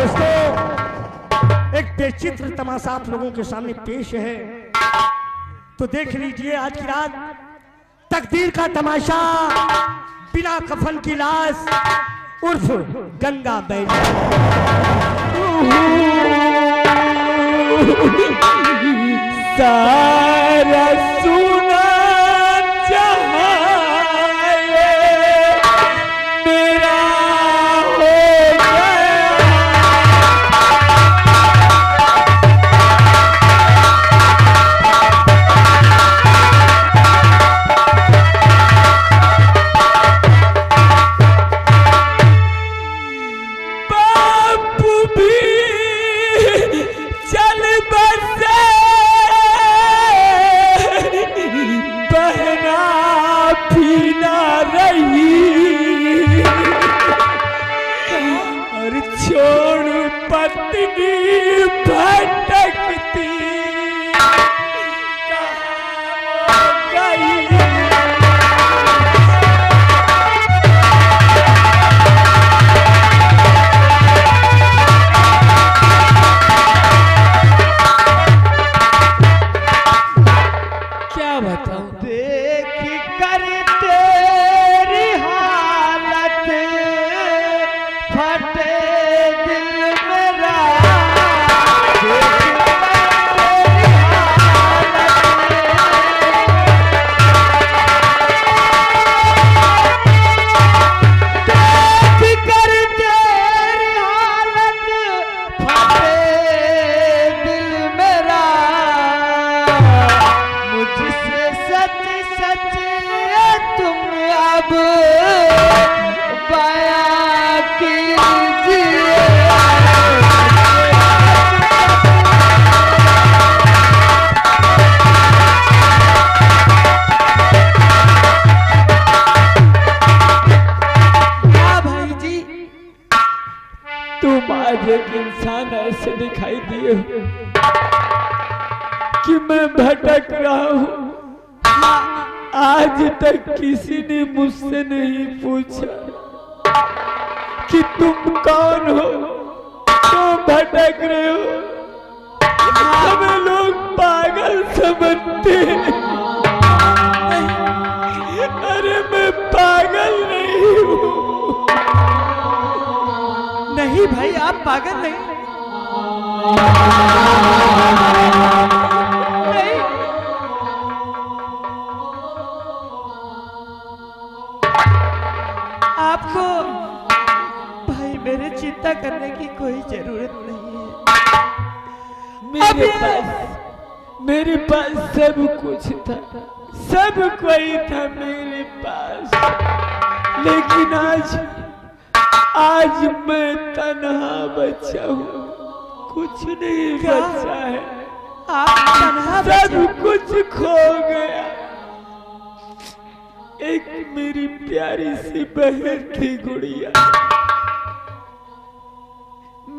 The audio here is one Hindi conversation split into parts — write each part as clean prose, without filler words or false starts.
दोस्तों, एक बेचित्र तमाशा आप लोगों के सामने पेश है, तो देख लीजिए। आज की रात तकदीर का तमाशा, बिना कफन की लाश उर्फ गंगा बैली। सारा सुना दिखाई दिए कि मैं भटक रहा हूँ। आज तक किसी ने मुझसे नहीं पूछा कि तुम कौन हो, क्यों भटक रहे हो। हमें लोग पागल समझते हैं। अरे मैं पागल नहीं हूँ। नहीं भाई, आप पागल नहीं। नहीं, आपको भाई मेरे चिंता करने की कोई जरूरत नहीं है। मेरे पास सब कुछ था, सब कोई था मेरे पास, लेकिन आज मैं तन्हा बचा हूँ। कुछ नहीं बचा है। आप तन्हा सब कुछ खो गया। एक मेरी प्यारी सी बहन थी गुड़िया,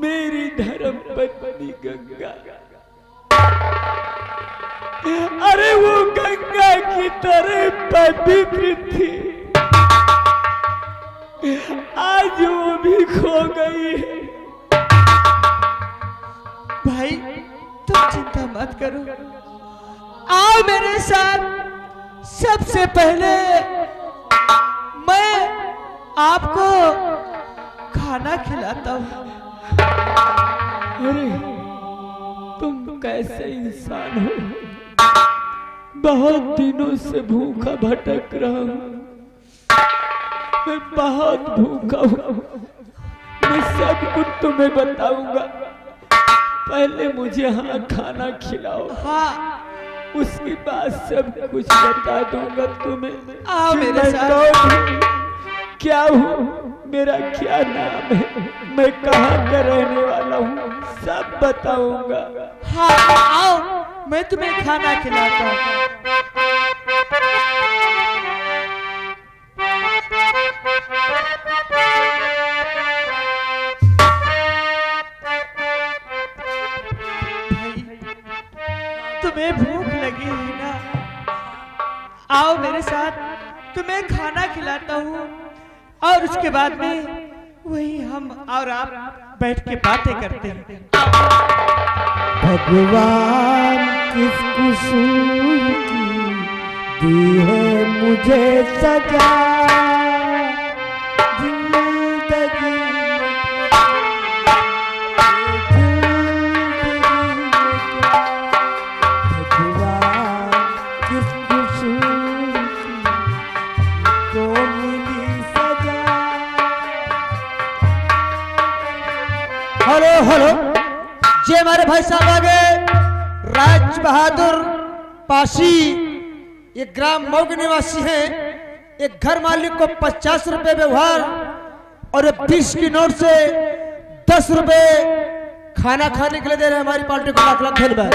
मेरी धर्म पत्नी गंगा। अरे वो गंगा की तरह पवित्र थी, आज वो भी खो गई है। भाई तुम चिंता मत करो, आओ मेरे साथ। सबसे पहले मैं आपको खाना खिलाता हूँ। अरे तुम कैसे इंसान हो। बहुत दिनों से भूखा भटक रहा हूँ। मैं बहुत भूखा हूँ। मैं सब कुछ तुम्हें बताऊंगा। पहले मुझे हाँ खाना खिलाओ। हाँ, उसके बाद सब कुछ बता दूंगा तुम्हें। आओ मेरे साथ। क्या हूँ, मेरा क्या नाम है, मैं कहाँ का रहने वाला हूँ, सब बताऊंगा। हाँ आओ, मैं तुम्हें खाना खिलाता हूँ। तुम्हें भूख लगी है ना, आओ मेरे साथ, तुम्हें खाना खिलाता हूँ और उसके बाद में वही हम और आप बैठ के बातें करते हैं। भगवान किस कसूर की दी है मुझे सजा, जिंदगी भगवान किस कसूर की तो मिली सजा। हेलो हेलो जे हमारे भाई साहब आगे राज बहादुर पासी, ये ग्राम मऊ के निवासी हैं। एक घर मालिक को 50 रुपए व्यवहार और 20 की नोट से 10 रुपए खाना खाने के लिए दे रहे हैं। हमारी पार्टी को लाख लाख धन्यवाद।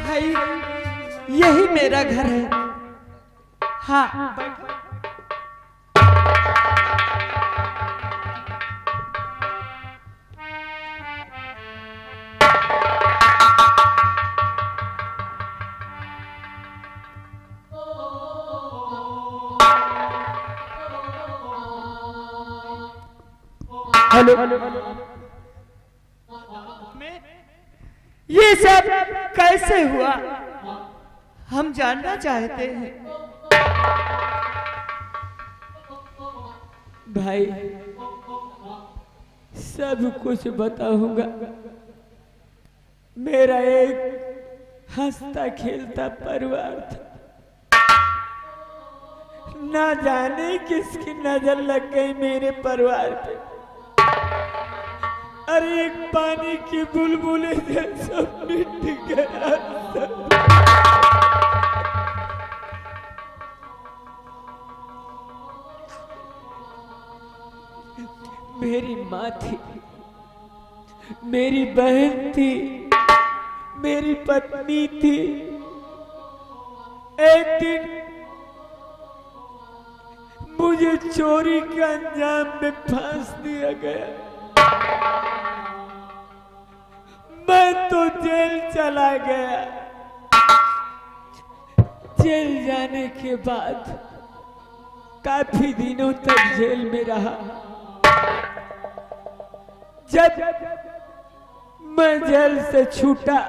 भाई यही मेरा घर है। हाँ हेलो, ये सब कैसे हुआ हम जानना चाहते हैं। भाई सब कुछ बताऊंगा। मेरा एक हंसता खेलता परिवार था, ना जाने किसकी नजर लग गई मेरे परिवार पे। अरे एक पानी की बुलबुले जैसा मिट गया सब। मेरी माँ थी, मेरी बहन थी, मेरी पत्नी थी। एक दिन मुझे चोरी के अंजाम में फांस दिया गया। मैं तो जेल चला गया। जेल जाने के बाद काफी दिनों तक जेल में रहा। जब मैं जेल से छूटा,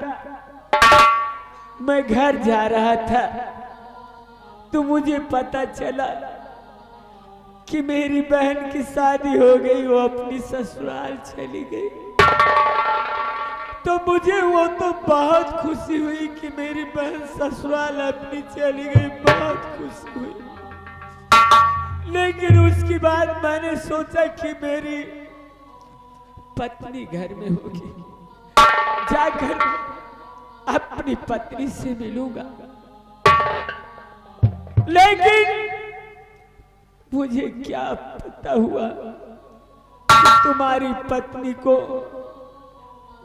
मैं घर जा रहा था तो मुझे पता चला कि मेरी बहन की शादी हो गई, वो अपनी ससुराल चली गई। तो मुझे वो तो बहुत खुशी हुई कि मेरी बहन ससुराल अपनी चली गई, बहुत खुशी हुई। लेकिन उसके बाद मैंने सोचा कि मेरी पत्नी घर में होगी, जाकर अपनी पत्नी से मिलूंगा। लेकिन मुझे क्या पता हुआ कि तुम्हारी पत्नी को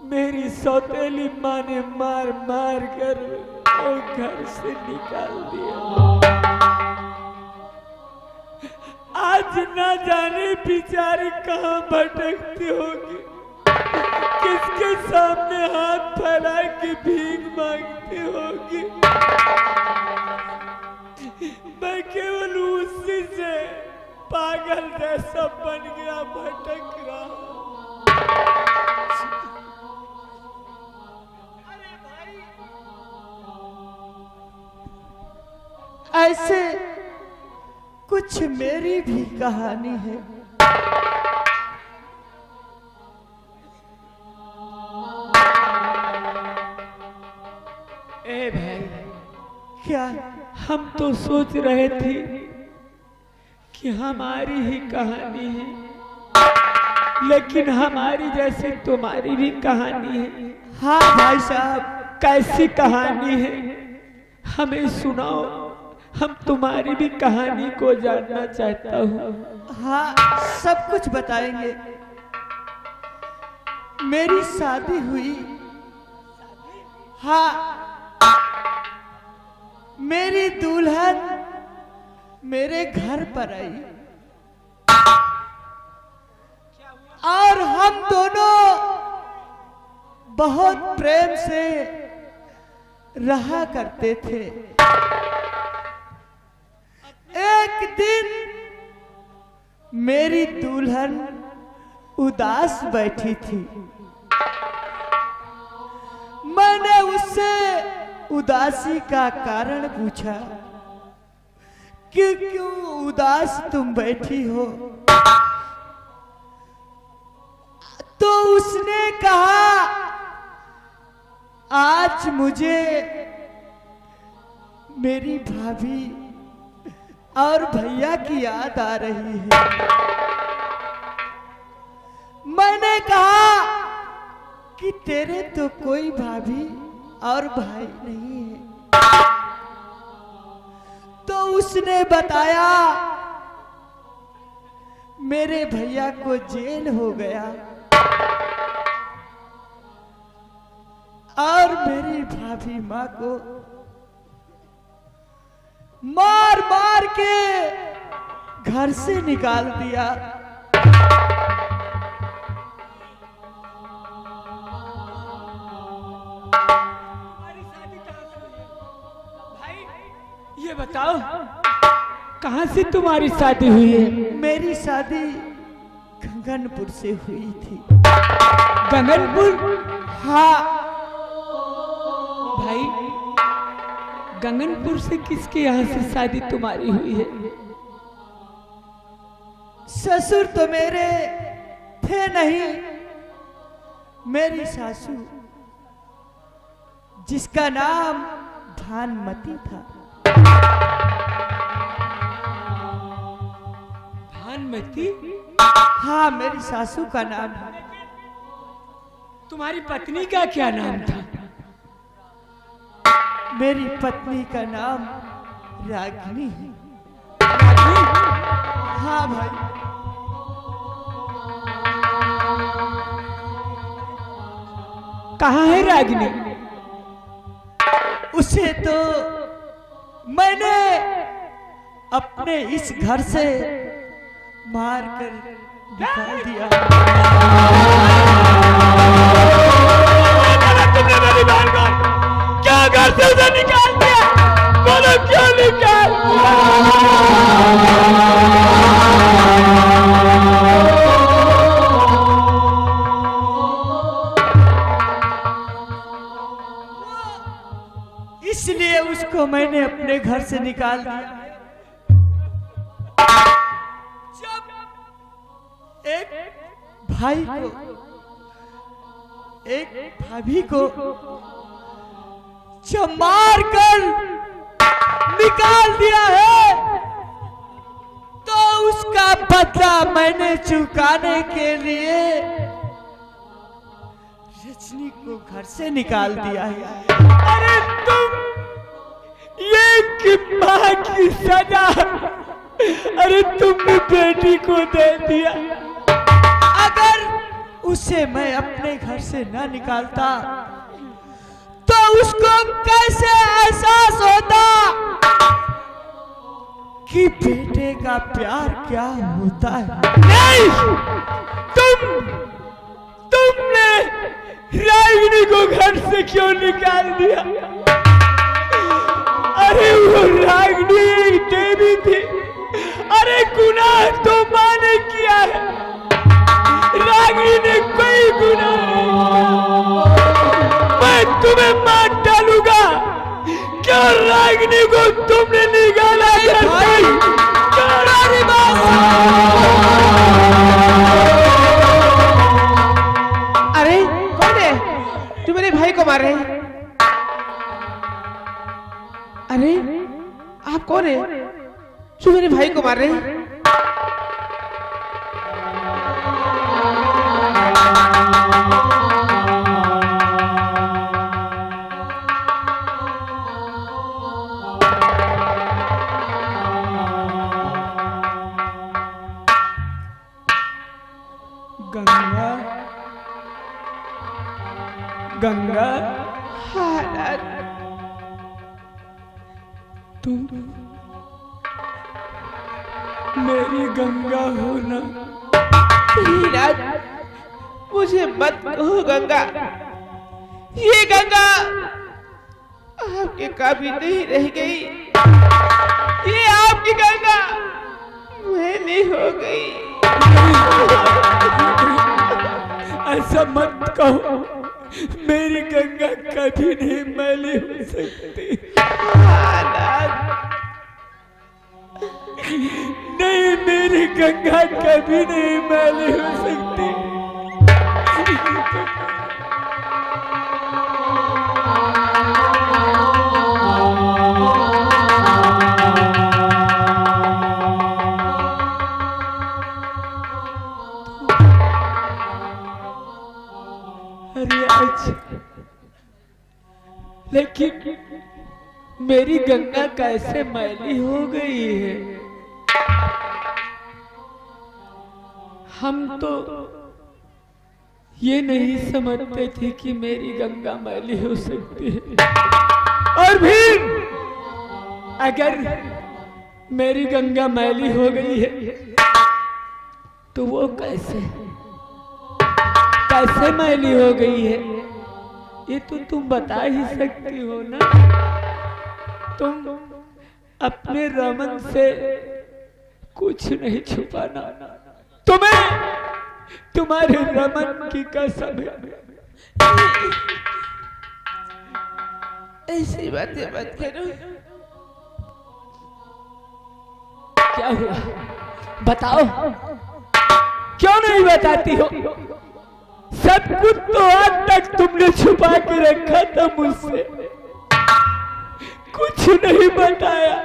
मेरी सौतेली माँ ने मार मार कर घर से निकाल दिया। आज न जाने बेचारी कहाँ भटकती होगी, किसके सामने हाथ फैला के भीख मांगती होगी। मैं केवल उसी से पागल जैसा बन गया, भटक रहा हूं। ऐसे कुछ मेरी भी कहानी है। ए भाई, क्या हम तो सोच रहे थे कि हमारी ही कहानी है, लेकिन हमारी जैसे तुम्हारी भी कहानी है। हाँ भाई साहब, कैसी कहानी है हमें सुनाओ, हम तुम्हारी भी कहानी को जानना चाहता हूँ। हाँ सब कुछ बताएंगे। मेरी शादी हुई, हाँ मेरी दुल्हन मेरे घर पर आई और हम दोनों बहुत प्रेम से रहा करते थे। एक दिन मेरी दुल्हन उदास बैठी थी। मैंने उससे उदासी का कारण पूछा कि क्यों उदास तुम बैठी हो। तो उसने कहा, आज मुझे मेरी भाभी और भैया की याद आ रही है। मैंने कहा कि तेरे तो कोई भाभी और भाई नहीं है। तो उसने बताया, मेरे भैया को जेल हो गया और मेरी भाभी माँ को मार मार के घर से निकाल दिया। ये बताओ, कहाँ से तुम्हारी शादी हुई है? मेरी शादी गगनपुर से हुई थी। गगनपुर? हाँ भाई, गगनपुर से किसके यहाँ से शादी तुम्हारी हुई है? ससुर तो मेरे थे नहीं, मेरी सासू जिसका नाम भानुमती था। भानुमती? हाँ, मेरी सासू का नाम है। तुम्हारी पत्नी का क्या नाम था? मेरी पत्नी का नाम रागिनी है। हाँ भाई। कहाँ है रागिनी? उसे तो मैंने अपने इस घर से मार कर निकाल दिया। तुमने मेरी बहन को क्या घर से उसे निकाल दिया? बोलो क्यों निकाल? इसलिए उसको मैंने अपने घर से निकाल दिया। जब एक भाई को, एक भाभी को जब मार कर निकाल दिया है, तो उसका बदला मैंने चुकाने के लिए रजनी को घर से निकाल दिया है। अरे तुम, ये कि माँ की सजा, अरे तुमने बेटी को दे दिया। अगर उसे मैं अपने घर से न निकालता तो उसको कैसे एहसास होता कि बेटे का प्यार क्या होता है। नहीं, तुमने रागिनी को घर से क्यों निकाल दिया? अरे वो रागिनी देवी थी। अरे गुनाह तो माँ ने किया है, रागिनी ने कोई गुनाह नहीं किया। मैं तुम्हें मार डालूंगा। क्यों रागिनी को तुमने निकाला? अरे कौन है? तू मेरे भाई को मार रहे? अरे आप कौन है जो मेरे भाई को मार रहे? गंगा, गंगा, तुम मेरी गंगा हो ना? मुझे मत कहो गंगा, ये गंगा आपके काबिल नहीं रह गई, ये आपकी गंगा मैली हो गई। ऐसा मत कहो, मेरी गंगा कभी नहीं मैली हो सकती। नहीं, मेरी गंगा कभी नहीं मैली हो सकती। अरे आज लेकिन मेरी गंगा कैसे मैली हो गई है? हम तो ये नहीं समझते थे कि मेरी गंगा मैली हो सकती है। और फिर अगर मेरी गंगा मैली हो गई है तो वो कैसे मैली हो गई है, ये तो तुम बता ही सकती हो ना। तुम अपने रमन से कुछ नहीं छुपाना, तुम्हें तुम्हारे रमन की कसम है। ऐसी बातें मत करो। क्या हुआ बताओ, क्यों नहीं बताती हो? सब कुछ तो आज तक तुमने छुपा के रखा था मुझसे, कुछ नहीं बताया,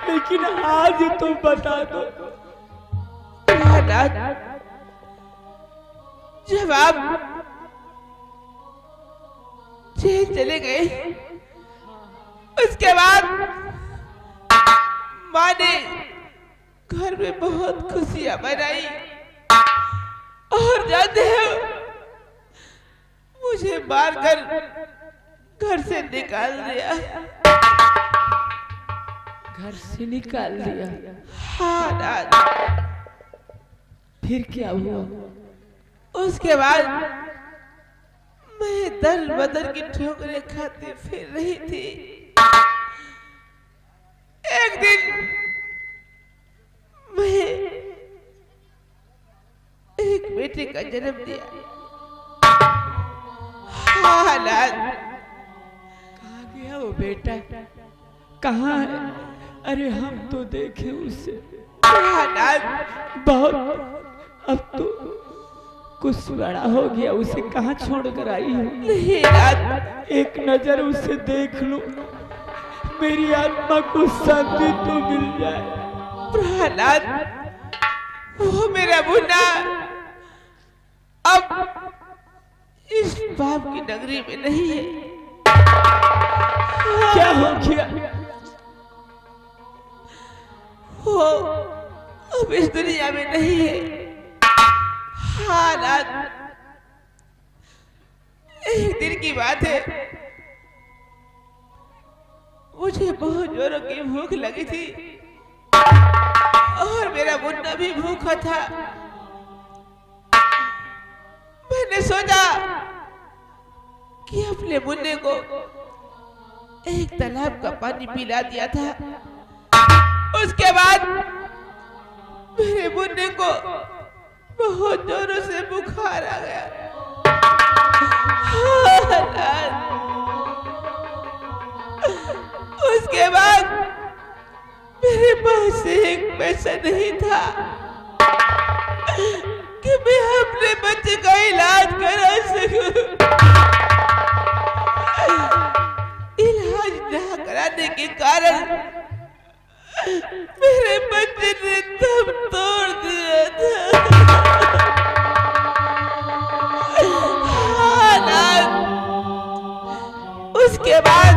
लेकिन आज तुम बता दो। जब आप जेल चले गए, उसके बाद माँ ने घर में बहुत खुशियां मनाई, और जानते हो मुझे मारकर घर से निकाल दिया। घर से निकाल दिया? हाँ दादा। फिर क्या हुआ? उसके बाद मैं दल बदल की ठोकरें खाती फिर रही थी। एक दिन मैं एक बेटे का जन्म दिया। हालात कहाँ गया वो बेटा, कहाँ है? अरे हम तो देखे उसे, बहुत, अब तो कुछ बड़ा हो गया, उसे कहाँ छोड़ कर आई हो? एक नजर उसे देख लूं, मेरी आत्मा को शांति तो मिल जाए। प्रहलाद, वो मेरा मुन्ना अब इस बाप की नगरी में नहीं है। क्या हो गया? वो अब इस दुनिया में नहीं है। हालात एक दिन की बात है, मुझे बहुत जोरों की भूख लगी थी और मेरा मुन्ना भी भूखा था। मैंने सोचा कि अपने मुन्ने को एक तालाब का पानी पिला दिया था। उसके बाद मेरे मुन्ने को बहुत जोरों से बुखार आ गया। उसके बाद मेरे पास एक पैसा नहीं था कि मैं अपने बच्चे का इलाज करा सकूं। इलाज ना कराने के कारण मेरे बच्चे ने दम तोड़ दिया था। उसके बाद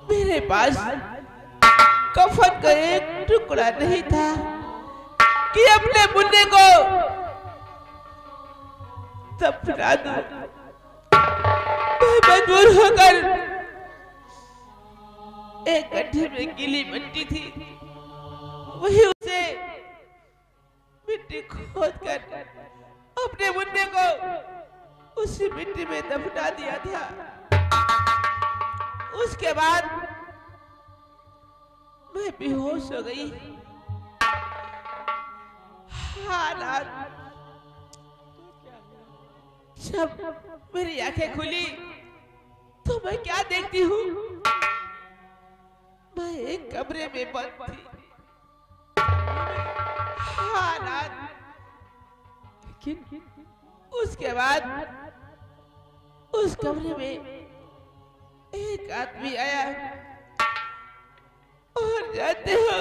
मेरे पास कफन का एक टुकड़ा नहीं था कि अपने मुन्ने को दफना दूं। मैं मजबूर होकर एक गड्ढे में गीली मिट्टी थी, वही उसे मिट्टी खोद कर अपने मुन्ने को उसी मिट्टी में दफना दिया था। उसके बाद मैं बेहोश हो गई। हालात जब मेरी आंखें खुली तो मैं क्या देखती हूँ, मैं एक कमरे में बंद थी। हालात लेकिन उसके बाद उस कमरे में एक आदमी आया और जानते हो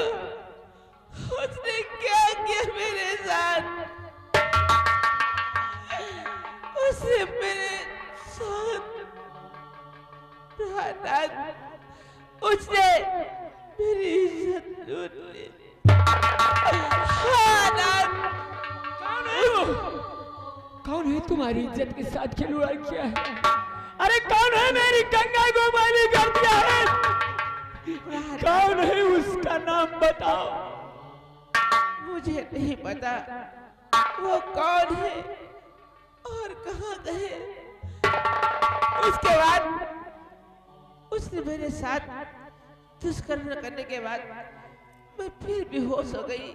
उसने क्या किया मेरे साथ? उसने मेरे साथ उसने मेरी इज्जत लूट ली। कौन है तुम्हारी इज्जत के साथ खिलवाड़ किया है? अरे कौन है मेरी गंगा को माली कर दिया है? कौन है उसका नाम बताओ। मुझे नहीं पता वो कौन है और कहाँ गए। उसके बाद उसने मेरे साथ दुष्कर्म करने के बाद मैं फिर बेहोश हो गई।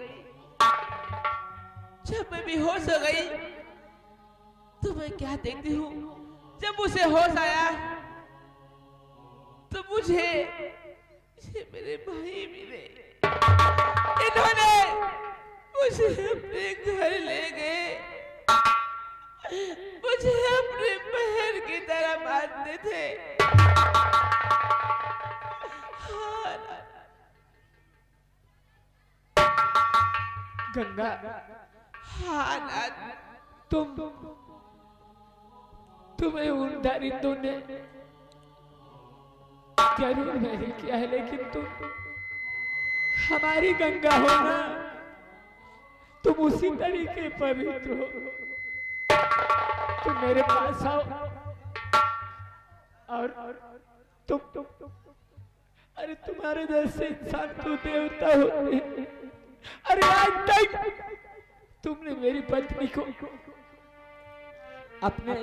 जब मैं बेहोश हो गई तो मैं क्या देखती हूँ, जब उसे होश आया तो मुझे मेरे भाई मिले। इन्होंने मुझे अपने घर ले गए, मुझे अपने बहन की तरह मानते थे। गंगा, हालात तुम्हें उन दरिंदों ने जरूर महल किया है, लेकिन तुम हमारी गंगा हो ना, तुम उसी तरीके पवित्र हो। तुम मेरे पास आओ और तुम अरे तुम्हारे जैसे इंसान तो देवता होते हैं। अरे आज तक तुमने मेरी पत्नी को अपने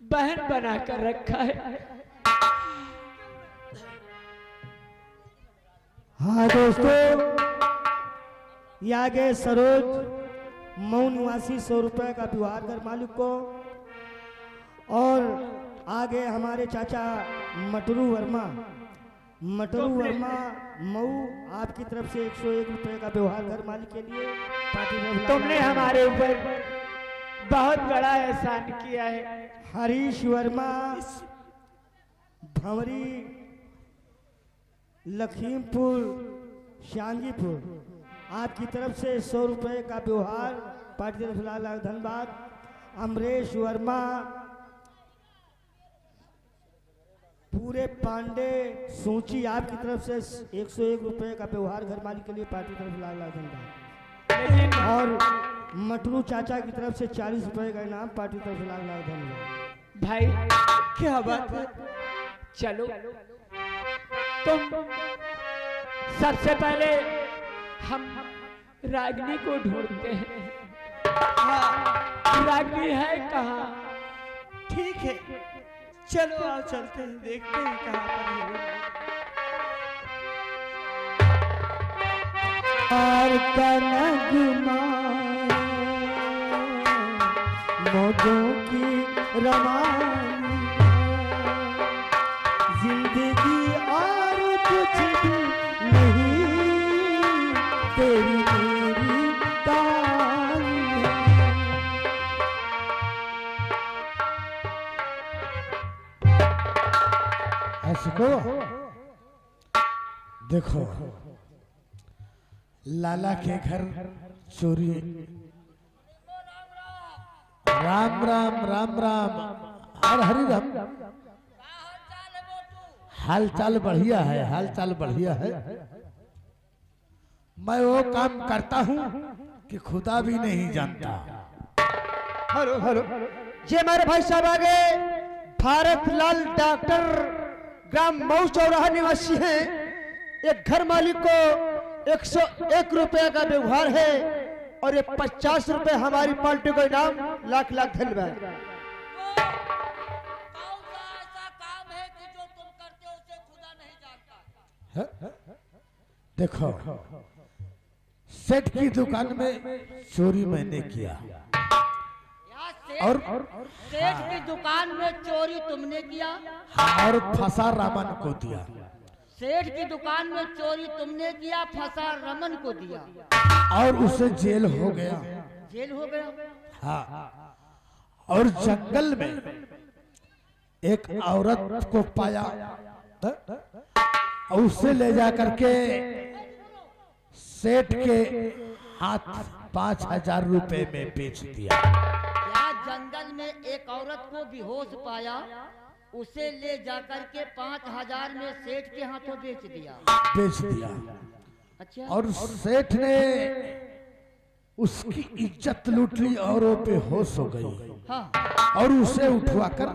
बहन बनाकर रखा है। हाँ दोस्तों, ये आगे सरोज मऊ निवासी 100 रुपए का व्यवहार घर मालिक को, और आगे हमारे चाचा मटरू वर्मा मऊ आपकी तरफ से 101 रुपए का व्यवहार घर मालिक के लिए पार्टी। तुमने हमारे ऊपर बहुत बड़ा एहसान किया है। हरीश वर्मा भंवरी लखीमपुर श्यामजीपुर आपकी तरफ से 100 रुपए का व्यवहार पार्टी तरफ लाख धन्यवाद। अमरेश वर्मा पूरे पांडे सूची आपकी तरफ से 101 रुपए का व्यवहार घर मालिक के लिए पार्टी तरफ लाख धन्यवाद। और मटरू चाचा की तरफ से 40 रुपए का इनाम पार्टी तरफ लाख धन्यवाद। भाई क्या बात है, चलो तुम सबसे पहले हम रागिनी को ढूंढते हैं। रागिनी है कहाँ? ठीक है, चलो आओ चलते हैं, देखते हैं कहाँ पर है। मौजों की रवानी जिंदगी और कुछ भी नहीं, तेरी मेरी कहानी। ऐसे देखो, लाला के घर चोरी। राम राम राम राम, हर हरि राम। हाल चाल बढ़िया है, हाल चाल बढ़िया है। मैं वो काम करता हूँ कि खुदा भी नहीं जानता। हेलो हेलो, ये हमारे भाई साहब आगे भारत लाल डॉक्टर ग्राम मऊ चौराहा निवासी हैं। एक घर मालिक को 101 रुपए का व्यवहार है और ये 50 रुपए हमारी पार्टी को इनाम। लाख लाख धन्यवाद। कौन सा ऐसा काम है कि जो तुम करते हो उसे खुदा नहीं जानता? देखो, सेठ की दुकान में चोरी मैंने किया यहाँ सेठ की दुकान में चोरी तुमने किया और फंसा रमन को दिया। सेठ की दुकान में चोरी तुमने किया, फंसा रमन को दिया और उसे जेल हो गया। जेल हो गया। हाँ, और जंगल में एक औरत को पाया और उसे ले जा करके सेठ के हाथ 5000 रुपए में बेच दिया। यहाँ जंगल में एक औरत को बेहोश पाया, उसे ले जाकर के 5000 में सेठ के हाथों बेच दिया। अच्छा। और सेठ ने उसकी इज्जत लूट ली और वो बेहोश हो गई। हाँ। और उसे उठवाकर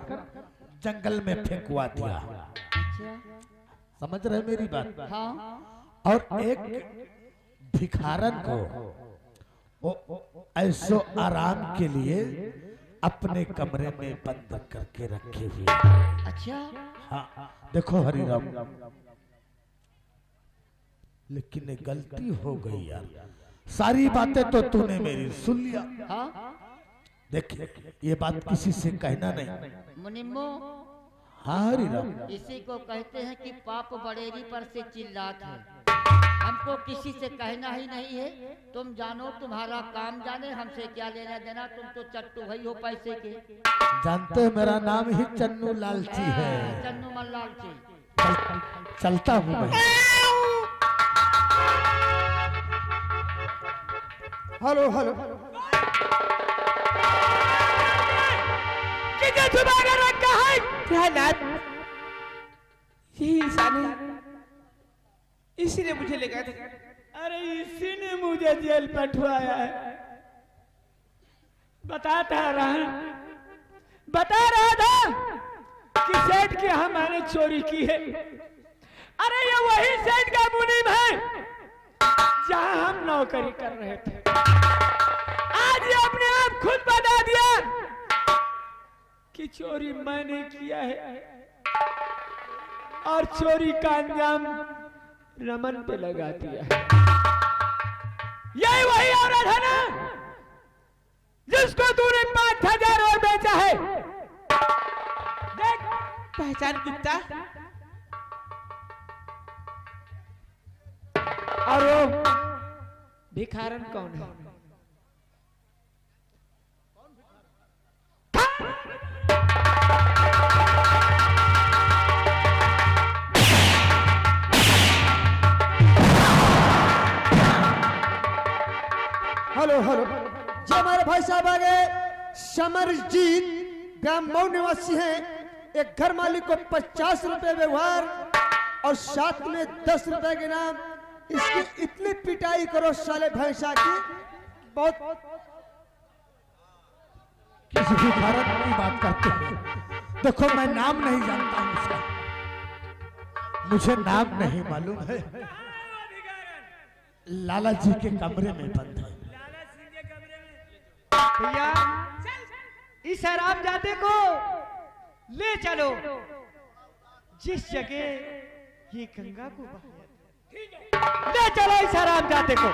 जंगल में फेंकवा दिया। अच्छा। समझ रहे मेरी बात? हाँ। और एक भिखारन को वो ऐसो आराम के लिए अपने कमरे में बंद करके रखे हुए। अच्छा। हाँ, देखो हरिराम, लेकिन एक गलती हो गई यार। सारी बातें तो तूने मेरी सुन लिया। हाँ। देख, ये बात किसी से कहना नहीं। मुनिम्मो, हाँ हरिराम, इसी को कहते हैं कि पाप बड़ेरी पर से चिल्लात है। हमको किसी से कहना ही नहीं है। तुम जानो, तुम्हारा काम जाने, हमसे क्या लेना देना। तुम तो चट्टू भाई हो पैसे के। जानते हो मेरा नाम ही चन्नू लालची है। चन्नू मन लालची। चलता हूँ मैं। Hello hello. तुम्हारा रंग का है प्रहलाद, यही इंसान है, इसी ने मुझे ले गया था। अरे इसी ने मुझे जेल पठवाया है। बता रहा था कि सेठ के यहाँ मैंने चोरी की है। अरे ये वही सेठ का मुनीम है जहां हम नौकरी कर रहे थे। आज ये अपने आप खुद बता दिया कि चोरी मैंने किया है और चोरी का अंजाम रमन पे लगा दिया है। यही वही औरत है ना जिसको तूने 5000 और बेचा है। देख, पहचान कुत्ता। और वो भिखारन कौन है? Hello hello. जो हमारे भाई साहब आगे समरजीत ग्राम मऊ निवासी हैं। एक घर मालिक को 50 रुपए व्यवहार और साथ में 10 रुपए के नाम। इसकी इतनी पिटाई करो साले भैंसा की, बहुत। किसी भिखारन की बात करते हैं। देखो, मैं नाम नहीं जानता हूं उसका, मुझे नाम नहीं मालूम है। लाला जी के कमरे में बंद है। भैया, इस हरामजादे को ले चलो जिस जगह ये गंगा को बहाया। ले चलो इस हरामजादे को।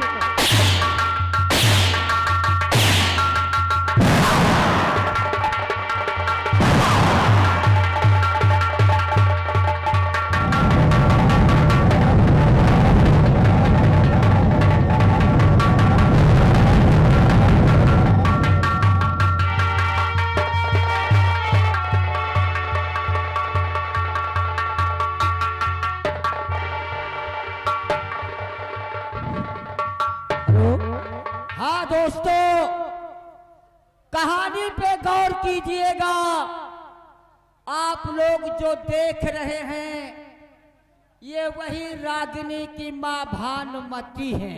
दोस्तों, कहानी पे गौर कीजिएगा। आप लोग जो देख रहे हैं ये वही रागिनी की मां भानुमती है।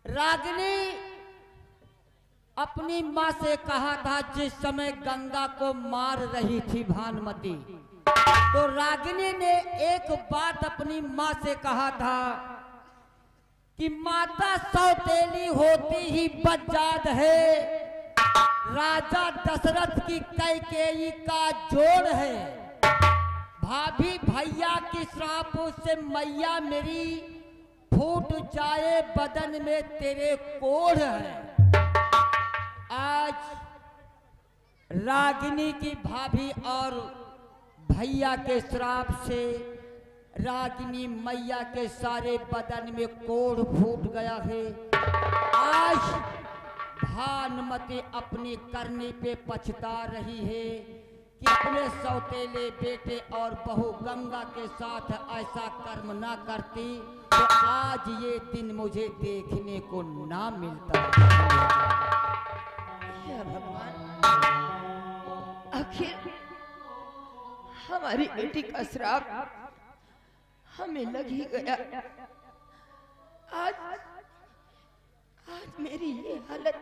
रागिनी अपनी मां से कहा था, जिस समय गंगा को मार रही थी भानुमती, तो रागिनी ने एक बात अपनी मां से कहा था कि माता सौतेली होती ही बज्जाद है, राजा दशरथ की कैकेयी का जोड़ है, भाभी भैया की श्राप से मैया मेरी फूट जाए बदन में तेरे कोढ़ है। आज रागिनी की भाभी और भैया के श्राप से रागिनी मैया के सारे बदन में कोढ़ फूट गया है। आज भानुमति अपनी करनी पे पछता रही है कि अपने सौतेले बेटे और बहू गंगा के साथ ऐसा कर्म ना करती तो आज ये दिन मुझे देखने को ना मिलता। या भगवान, आखिर हमारी बेटी का श्राप हमें लग ही गया। आज मेरी ये हालत